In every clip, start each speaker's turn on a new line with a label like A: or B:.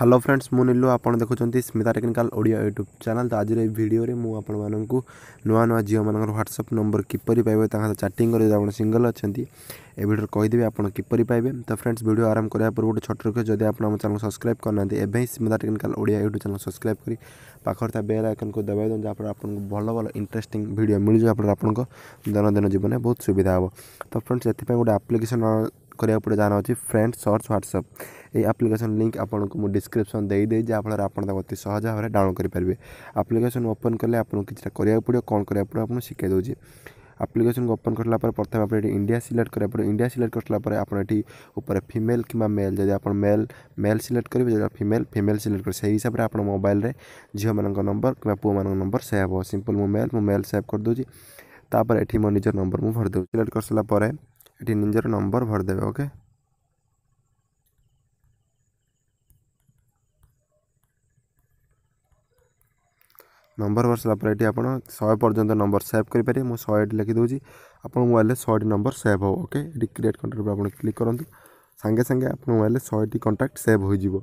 A: Hello friends मु नीलू आपन देखुं Smita technical Odia YouTube channel. तो आज वीडियो रे मु आपण माननकु नुआ नुआ झील मान व्हाट्सएप नंबर किपरि पाइबे ताहा चैटिंग करे आपण सिंगल अछंती ए वीडियो कहिदेबे आपण किपरि पाइबे। तो फ्रेंड्स वीडियो आरंभ करिया पर गोटे छोट रिक्वेस्ट जदि आपण हम चैनल सब्सक्राइब करना एबे Smita technical Odia YouTube channel subscribe करी पाखर ता बेल आइकन को दबाइ दन जापर आपन भलो भलो इंटरेस्टिंग वीडियो मिल जो आपन को दैनंदिन जीवन में बहुत सुविधा हो। तो फ्रेंड्स एथि गोटे एप्लिकेशन करिया पड़े जाना अच्छी फ्रेंड्स सर्च व्हाट्सएप ये एप्लिकेशन लिंक आपन को डिस्क्रिप्शन दे दे जहाँफल आप अति सहज भाव में डाउनलोड करेंगे। एप्लिकेशन ओपन कले आपको किसी करा पड़ो कौन करा पड़ो आपको शिखे दूसरी। एप्लिकेशन को ओपन करला प्रथम आप इंडिया सिलेक्ट करा पड़ो। इंडिया सिलेक्ट करला आपपर फीमेल कि मेल जब आप मेल मेल सिलेक्ट करेंगे फीमेल फीमेल सिलेक्ट कर से हिसाब से आप मोबाइल में झील मान नंबर कि पुओ मान नंबर सेव हो। सिंपल मु मेल सेव कर दूसरी तापर ये मो निजर नंबर मुझे भरदे सिलेक्ट कर सारापर ये निजर नंबर भरदेवे। ओके नंबर भर सारापर ये आप 100 पर्यटन नंबर सेव करेंगे। मुझे 100 लिखी दूसरी आप मोबाइल में 100 नंबर सेव हो। ओके ये क्रिएट कंटाक्ट पर आप क्लिक करूँ सांगे सांगे आप मोबाइल में 100 कंटाक्ट सेव हो जाए।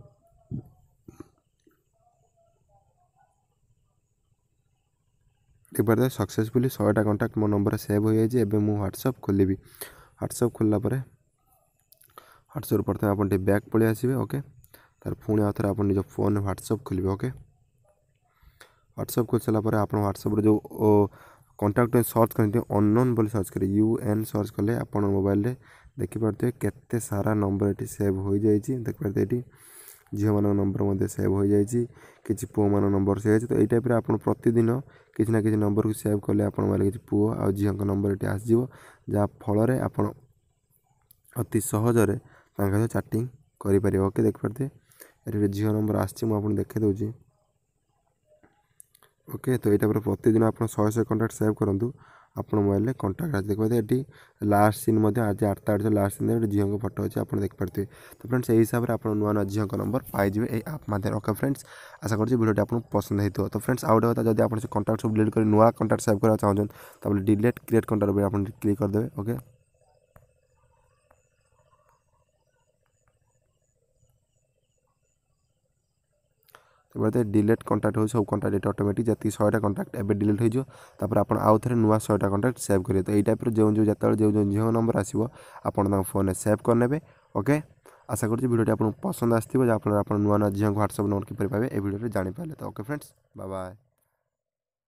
A: देखिए सक्सेसफुली 100टा कंटाक्ट मो नंबर सेव हो जाए। एबे मु व्हाट्सएप खोलि व्हाट्सएप खोलला परे व्हाट्सएप प्रथम आप बैक पलि आसबे। ओके तार पुणी आउ थे आप निज फोन व्हाट्सएप खोलेंगे। ओके व्हाट्सएप खोल सारापर आप व्हाट्सएप जो कंटाक्ट सर्च करते अननोन बोली सर्च करेंगे UN सर्च कले आप मोबाइल में देखिपे केते सारा नंबर ये सेव हो जाए। देखिए ये झील मान नंबर मध्य सेव हो जाए कि पुओ मान नंबर सेव। तो यही टाइप आप प्रतिदिन किसी ना किसी नंबर को सेव कले आप किसी पुओ आ झील नंबर ये आसो जहाँ फल आप अति सहजरे चैटिंग करें। ओके देखिए ये झील नंबर आसी देखे दूसरी। ओके तो यहाँ पर प्रतिदिन आप 100 कंटाक्ट सेव करूँ आप मोबाइल में कंटाक्ट आज देखिए ये लास्ट सीन आज 8 लास्ट सीन झील को फोटो अच्छे आप देखिए। तो फ्रेंड्स यही हिसाब से आप नुआ नुआ झील नंबर पाइबे ये आप माध्यम। ओके फ्रेंड्स आशा करुँच वीडियो आपको पसंद होता। तो फ्रेंड्स आउ गए जब आप कंटाक्ट सब डिलीट कर नुआ कंटाक्ट सेव करना चाहते तब डिलीट क्रिएट कंटाक्ट पर आप क्लिक करदे। ओके तो बोलते डिलीट कंटाक्ट हो सब कंटाक्ट ऑटोमेटिक जति 100टा कंटाक्ट एबे डिलीट हो तापर आपण आउ थे नुआ 100टा कंटाक्ट सेव करेंगे। तो यही टाइप जो जो जो नंबर आसो आप फोन में सेव करने। ओके आशा करुँच वीडियो आपको पसंद आसो जहाँफल आप नुआ नुआ झील व्हाट्सएप नंबर किपर पाए ये वीडियो जानी पारे। तो ओके फ्रेंड्स बाय बाय।